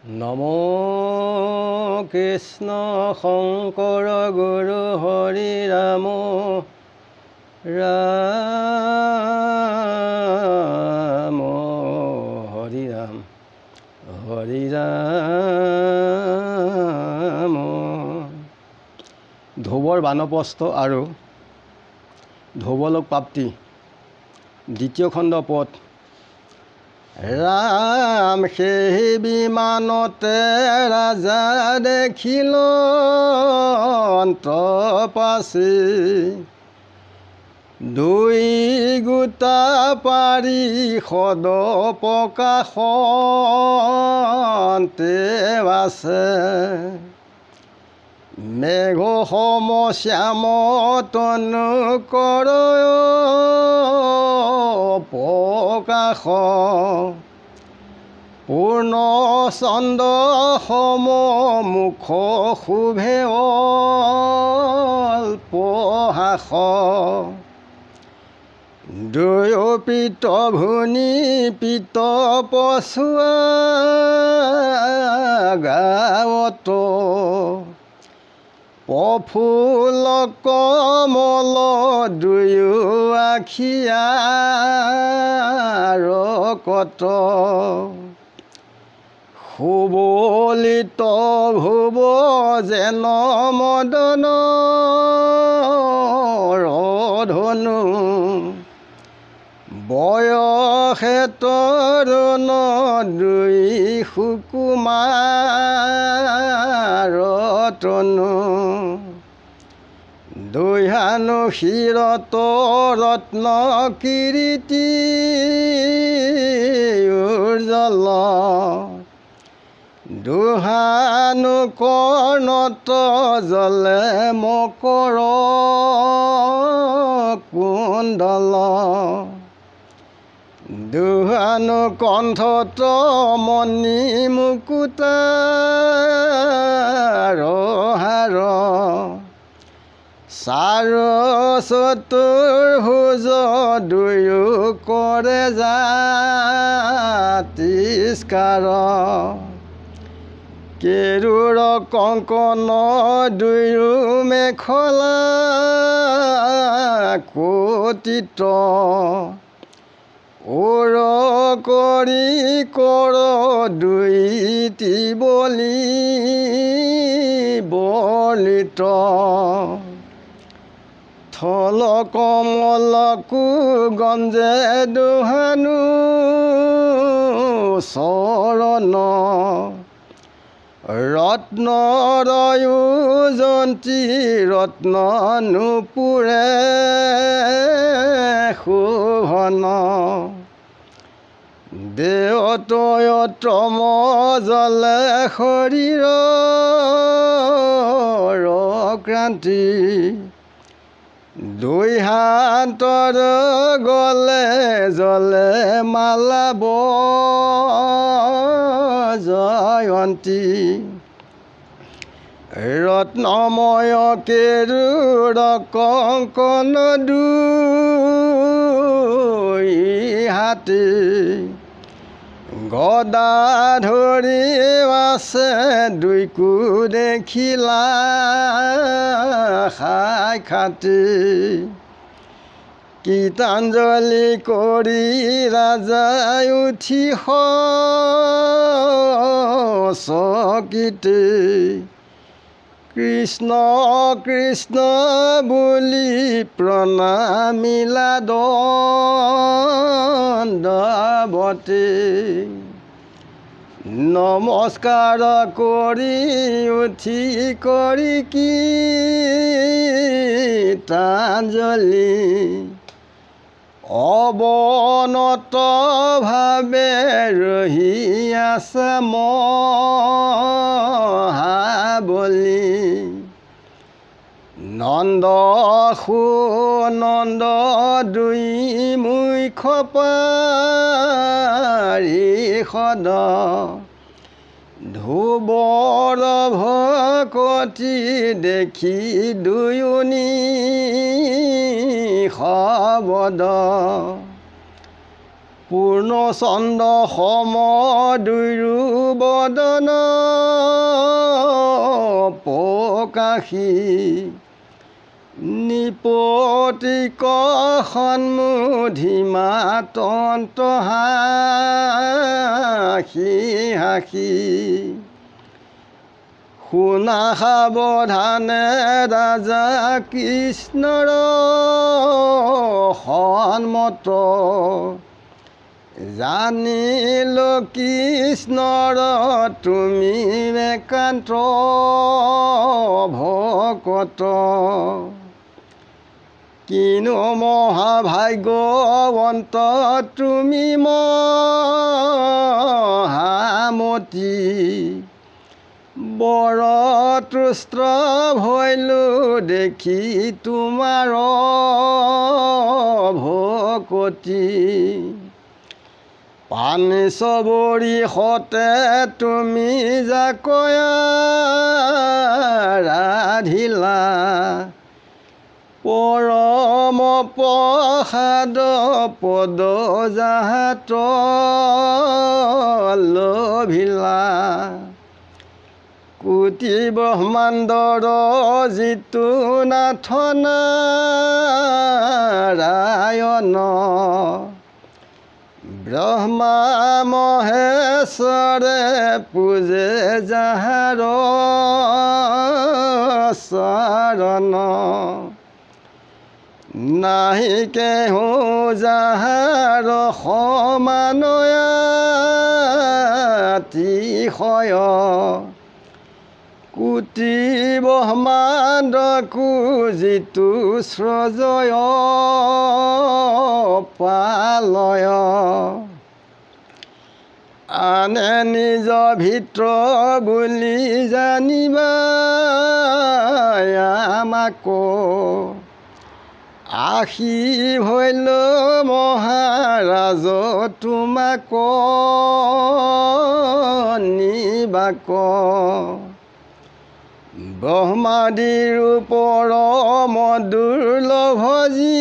নমো কৃষ্ণ শংকৰ গুৰু হৰি ৰাম ৰাম হৰি ৰাম হৰি ৰাম। ধ্ৰুৱৰ বানপ্ৰস্থ আৰু ধ্ৰুৱলোক প্ৰাপ্তি দ্বিতীয় খণ্ড পদ। ৰাম সেই বিমানতে ৰাজা দেখিল অন্তপাচি, দুই গোটা পাৰিষদ প্ৰকাশন্তে আছে। মেঘ সম শ্যাম তনু কৰ প্ৰকাশ, পূৰ্ণ চন্দ্ৰ সম মুখ শোভে অল্পহাস। দুয়ো পিত ভূনি পিত পছুৱা গাৱত, প্ৰফুল্ল কমল দুয়ো আখিয়াৰ কত। সুবলিত ভুৱ যেন মদন ধনু, বয়সে তৰুণ দুই সুকুমাৰ তনু। দুহানু শিৰত ৰত্ন কিৰীটি উজ্জ্বল, দুহানু কৰ্ণত জলে মকৰ কুণ্ডল। দুহানু কণ্ঠত মণি মুকুতাৰ হাৰ, চাৰু চতুৰ্ভুজ দুয়ো কৰে জাতিষ্কাৰ। কেৰুৰ কংকণ দুয়ো মেখলা কটিত, ওৰ কৰি কৰ দুইটি বলি বলিত। থল কমল কুগঞ্জে দুহানু চৰণ, ৰত্ন ৰয়ুজন্তী ৰত্ন নুপুৰে শোভন। দেৱতয়ত্ৰম জলে শৰীৰৰ ক্ৰান্তি, দুই হাতৰ গলে জলে মালা জয়ন্তী। ৰত্নময় কেৰুৰ কংকণ দুই হাতী, গদা ধৰি আছে দুইকো দেখিলা সাক্ষাতি। গীতাঞ্জলি কৰি ৰাজাই উঠি চকিতে, কৃষ্ণ কৃষ্ণ বুলি প্ৰণামিলা দণ্ডৱতী। নমস্কাৰ কৰি উঠি কৰি গীতাঞ্জলি, অৱনত ভাৱে ৰহি আছে মহাবলী। নন্দ সুনন্দ দুই মুখ পাৰিষদ, ধ্ৰুৱৰ ভকতি দেখি দুয়োনি শবদ। পূৰ্ণচন্দ্ৰ সম দুয়ো বদন প্ৰকাশী নিপতিক সন্মুধি মাতন্ত হাসি হাসি শুনা সাৱধানে ৰাজা কৃষ্ণৰ সন্মত জানিল কৃষ্ণৰ তুমি একান্ত ভকত কিনো মহাভাগ্যৱন্ত তুমি মহামতী বৰ তুষ্ট ভৈলো দেখি তোমাৰ ভকতি পানী চবৰি সতে তুমি জাকয়া ৰাধিলা পৰম প্ৰসাদ পদ যাহাত লভিলা কোটি ব্ৰহ্মাণ্ডৰ যিটো নাথ নাৰায়ণ ব্ৰহ্মা মহেশ্বৰে পূজে যাহাৰ চৰণ নাহি কেহো যাহাৰ সমানয়াতিশয় কোটি ব্ৰহ্মাণ্ডকো যিটো সৃজয় পালয় আনে নিজ ভিতৰ বুলি জানিবা আমাক আশী হৈল মহাৰাজ তোমাক নিবাক ব্ৰহ্মাদিৰ পৰম দুৰ্লভ যিটো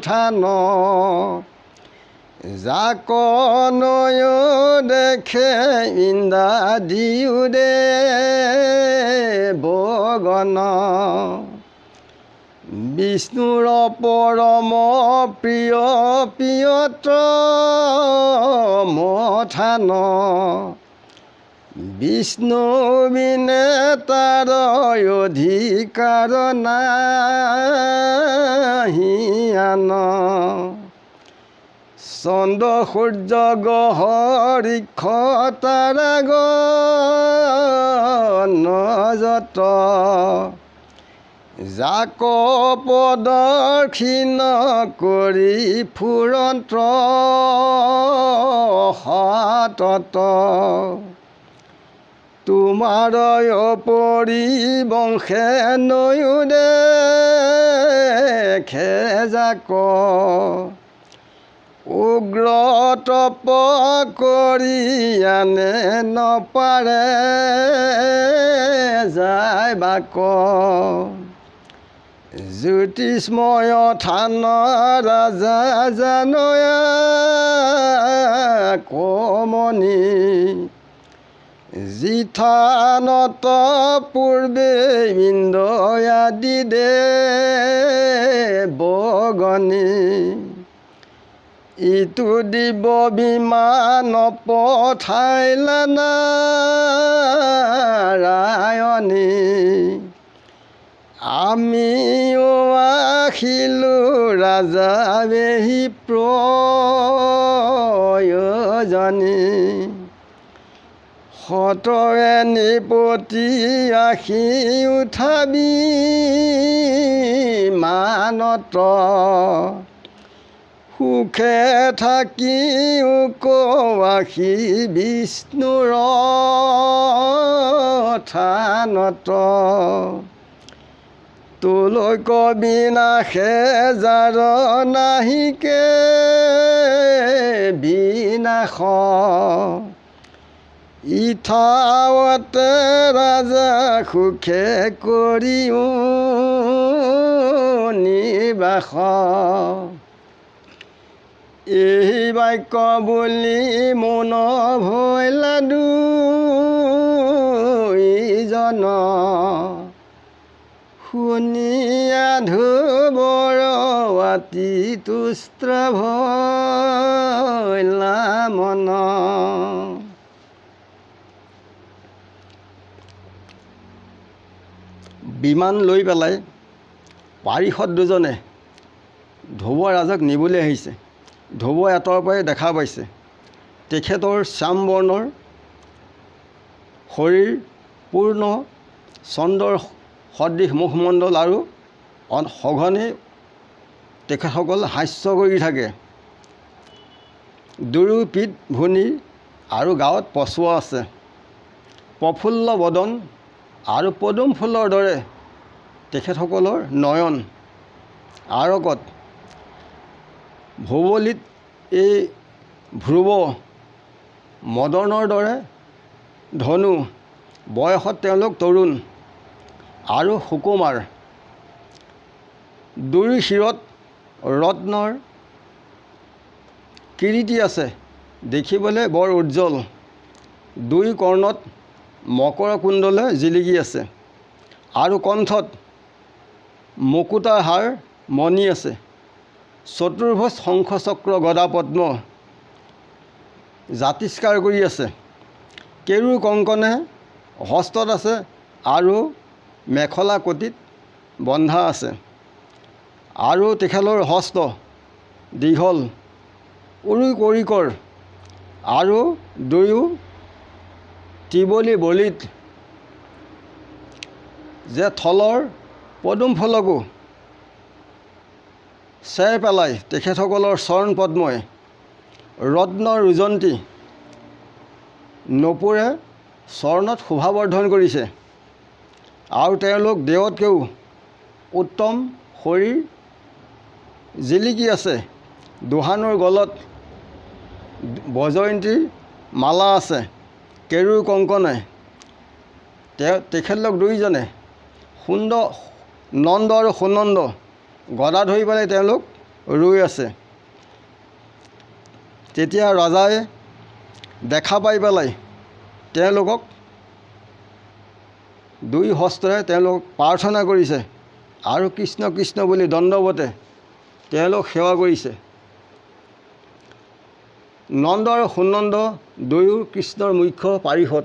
থান যাক নয় দেখে ইন্দ্ৰাদিও দেৱগণ বিষ্ণুৰ পৰম প্ৰিয় প্ৰিয়তম থান বিষ্ণু বিনে তাৰ অধিকাৰ নাহি আন চন্দ্ৰ সূৰ্য গ্ৰহ ঋক্ষ তাৰা গণযত যাক প্ৰদক্ষিণ কৰি ফুৰন্ত সতত তোমাৰ পৰি বংশে নয়ো দেখে যাক উগ্ৰ তপ কৰি আনে নপাৰে যায় বাক জ্যোতিষ্ময় থান ৰাজা জানয়া কমনি যিথানত পূৰ্বে ইন্দ্ৰয়াদি দেৱগণী ইটো দিব বিমান পঠাইলা নাৰায়ণী আমিও আহিলো ৰাজা বেহি প্ৰয়োজনী সতৰে নিপতি আহি উঠাবি মানত সুখে থাকি উকোৱাসী বিষ্ণুৰ থানত তোলৈ বিনাশে যাৰ নাহিকে বিনাশ ইথাৱতে ৰাজা সুখে কৰিও নিবাস এই বাক্য বুলি মন ভৈলা দুইজন শুনিয়া ধ্ৰুৱৰ অতি তুষ্ট ভৈলা মন। বিমান লৈ পেলাই পাৰিষদ দুজনে ধ্ৰুৱ ৰাজাক নিবলৈ আহিছে। ধ্ৰুৱ এটাৰ পৰাই দেখা পাইছে তেখেতৰ শ্যামবৰ্ণৰ শৰীৰ, পূৰ্ণ চন্দ্ৰৰ সদৃশ মুখমণ্ডল আৰু সঘনে তেখেতসকল হাস্য কৰি থাকে। দুয়ো পিঠ ভুনি আৰু গাঁৱত পচোৱা আছে। প্ৰফুল্ল বদন আৰু পদুম ফুলৰ দৰে তেখেতসকলৰ নয়ন। আৰকত ভৌৱলিত এই ধ্ৰুৱ মদনৰ দৰে ধনু। বয়সত তেওঁলোক তৰুণ আৰু সুকুমাৰ। দুয়ো শিৰত ৰত্নৰ কিৰীটি আছে, দেখিবলৈ বৰ উজ্জ্বল। দুই কৰ্ণত মকৰ কুণ্ডলে জিলিকি আছে আৰু কণ্ঠত মুকুতাৰ হাৰ মণি আছে। চতুৰ্ভুজ শংখ চক্ৰ গদা পদ্ম জাতিষ্কাৰ কৰি আছে। কেৰুৰ কংকণে হস্তত আছে আৰু মেখলা কটিত বন্ধা আছে। আৰু তেখেতৰ হস্ত দীঘল উৰু কৰিকৰ আৰু দুয়ো ত্ৰিবলি বলিত যে থলৰ পদুম ফুলকো চেৰ পেলাই তেখেতসকলৰ চৰণ পদ্মই ৰত্নৰ ৰুজন্তী নপুৰে চৰণত শোভাবৰ্ধন কৰিছে। আৰু তেওঁলোক দেৱতকৈও উত্তম শৰীৰ জিলিকি আছে। দুহানৰ গলত বজয়ন্তীৰ মালা আছে। কেৰুৰ কংকণে তেখেতলোক দুইজনে নন্দ আৰু সুনন্দ গদা ধৰি পেলাই তেওঁলোক ৰৈ আছে। তেতিয়া ৰজাই দেখা পাই পেলাই তেওঁলোকক দুই হস্তেৰে তেওঁলোকক প্ৰাৰ্থনা কৰিছে আৰু কৃষ্ণ কৃষ্ণ বুলি দণ্ডৱতে তেওঁলোক সেৱা কৰিছে। নন্দ আৰু সুনন্দ দুয়ো কৃষ্ণৰ মুখ্য পাৰিষদ।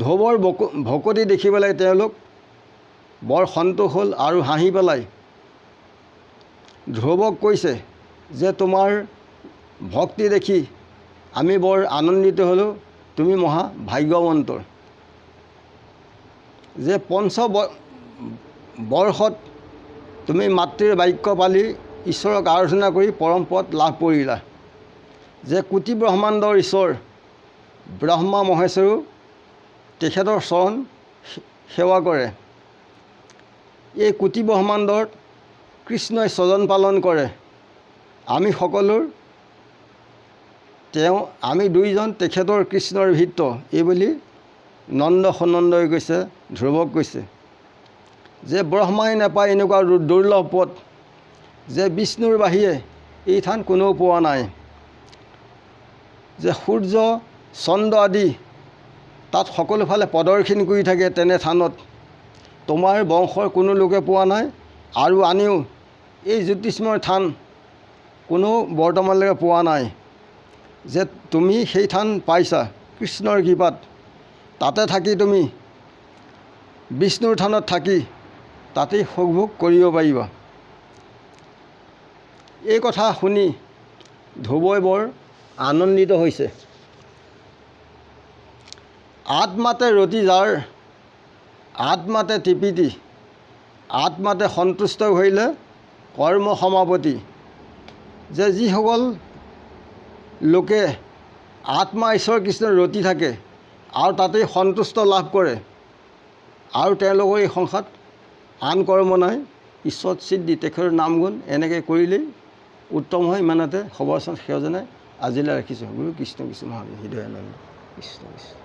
ধ্ৰুৱৰ ভকতি দেখি পেলাই তেওঁলোক বৰ সন্তোষ হ'ল আৰু হাঁহি পেলাই ধ্ৰুৱক কৈছে যে তোমাৰ ভক্তি দেখি আমি বৰ আনন্দিত হ'লোঁ। তুমি মহা ভাগ্যৱন্ত যে বৰ্ষত তুমি মাতৃৰ বাক্য পালি ঈশ্বৰক আৰাধনা কৰি পৰম পদ লাভ কৰিলা। যে কোটি ব্ৰহ্মাণ্ডৰ ঈশ্বৰ ব্ৰহ্মা মহেশ্বৰেও তেখেতৰ চৰণ সেৱা কৰে। এই কোটি ব্ৰহ্মাণ্ডত কৃষ্ণই স্বজন পালন কৰে। আমি সকলোৰ আমি দুইজন তেখেতৰ কৃষ্ণৰ ভৃত্য এই বুলি নন্দ সুনন্দই কৈছে, ধ্ৰুৱক কৈছে যে ব্ৰহ্মাই নাপায় এনেকুৱা দুৰ্লভ পদ যে বিষ্ণুৰ বাহিৰে এই থান কোনেও পোৱা নাই। যে সূৰ্য চন্দ্ৰ আদি তাত সকলোফালে প্ৰদৰ্শন কৰি থাকে, তেনে থানত তোমাৰ বংশৰ কোনো লোকে পোৱা নাই। আৰু আনিও এই জ্যোতিষ্ময় থান কোনেও বৰ্তমানলৈকে পোৱা নাই। যে তুমি সেই থান পাইছা কৃষ্ণৰ কৃপাত। তাতে থাকি তুমি বিষ্ণুৰ থানত থাকি তাতেই সুখভোগ কৰিব পাৰিবা। এই কথা শুনি ধ্ৰুৱই বৰ আনন্দিত হৈছে। আত্মাতে ৰতি যাৰ আত্মাতে তৃপ্তি, আত্মাতে সন্তুষ্ট হৈলে কৰ্ম সমাপতি। যে যিসকল লোকে আত্মা ঈশ্বৰ কৃষ্ণৰ ৰতি থাকে আৰু তাতেই সন্তুষ্ট লাভ কৰে আৰু তেওঁলোকৰ এই সংসাৰত আন কৰ্ম নাই, ঈশ্বৰ সিদ্ধি তেখেতৰ নাম গুণ এনেকৈ কৰিলেই উত্তম হয়। ইমানতে সবচন সেৱা জনাই আজিলৈ ৰাখিছোঁ। গুৰু কৃষ্ণ কৃষ্ণ মহাবীৰ হৃদয়ানন্দ কৃষ্ণ কৃষ্ণ।